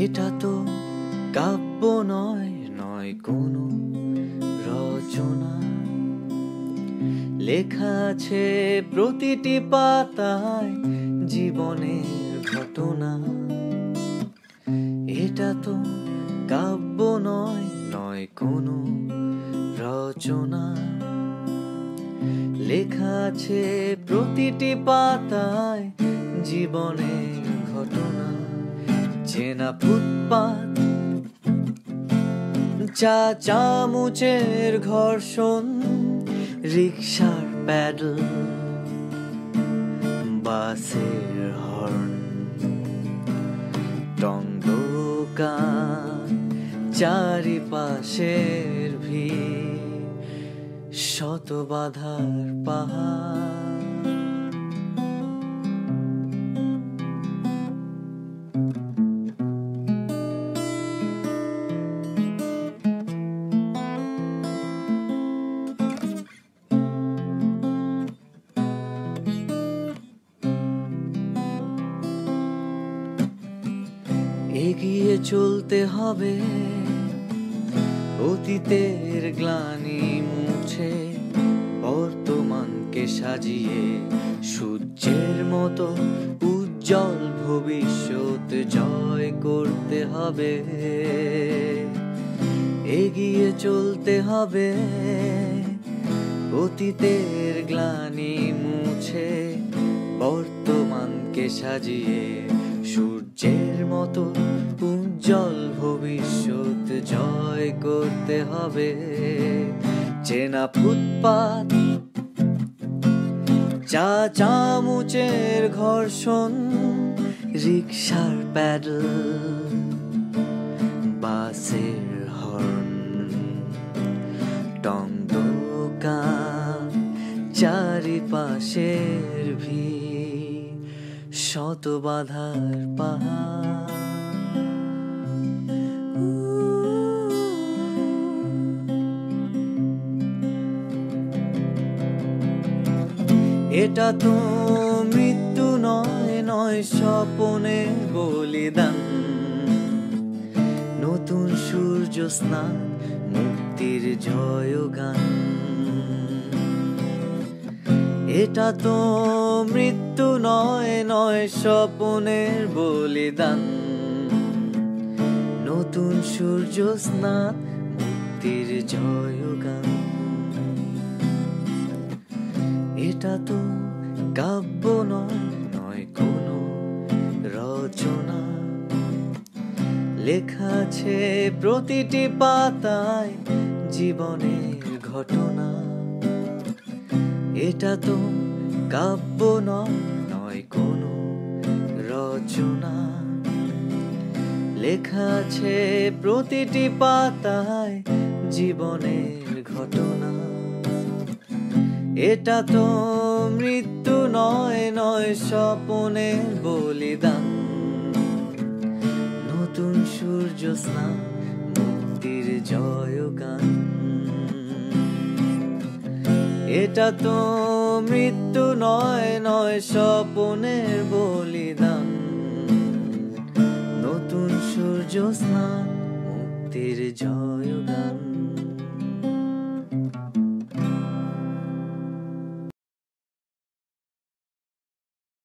এটা তো কাব্য নয়, নয় কোনো রচনা। লেখা আছে প্রতিটি পাতায় জীবনের ঘটনা। এটা তো কাব্য নয়, নয় কোনো রচনা। লেখা আছে প্রতিটি পাতায় জীবনের ঘটনা। চেনা ফুটপাত, চা চামচের ঘর্ষণ, রিকশার প্যাডেল, বাসের হর্ন, টং দোকান, চারিপাশের ভিড়, শত বাধার পাহাড়। এগিয়ে চলতে হবে অতীতের গ্লানি মুছে, বর্তমানকে সাজিয়ে সূর্যের মতো উজ্জ্বল ভবিষ্যৎ জয় করতে হবে। এগিয়ে চলতে হবে অতীতের গ্লানি মুছে, বর্তমানকে সাজিয়ে সূর্যের মতো উজ্জ্বল ভবিষ্যৎ জয় করতে হবে। চেনা ফুটপাত, চা চামচের ঘর্ষণ, রিকশার প্যাডেল, বাসের হর্ন, টং দোকান, চারিপাশের ভিড়, শত বাধার পাহাড়। এটা তো মৃত্যু নয়, নয় স্বপনের বলিদান। নতুন সূর্য স্নান, মুক্তির জয়গান। এটা তো মৃত্যু নয়, নয় স্বপনের বলিদান। নতুন সূর্য স্নান, মুক্তির জয়গান। এটা তো কাব্য নয়, নয় কোনো রচনা। লেখা আছে প্রতিটি পাতায় জীবনের ঘটনা। এটা তো কাব্য নয়, নয় কোনো রচনা। লেখা আছে প্রতিটি পাতায় জীবনের ঘটনা। এটা তো মৃত্যু নয়, নয় স্বপনের বলিদান। নতুন সূর্য স্নান, মুক্তির জয়গান। এটা তো মৃত্যু নয়, নয় স্বপনের বলিদান। নতুন সূর্য স্নান, মুক্তির জয়গান।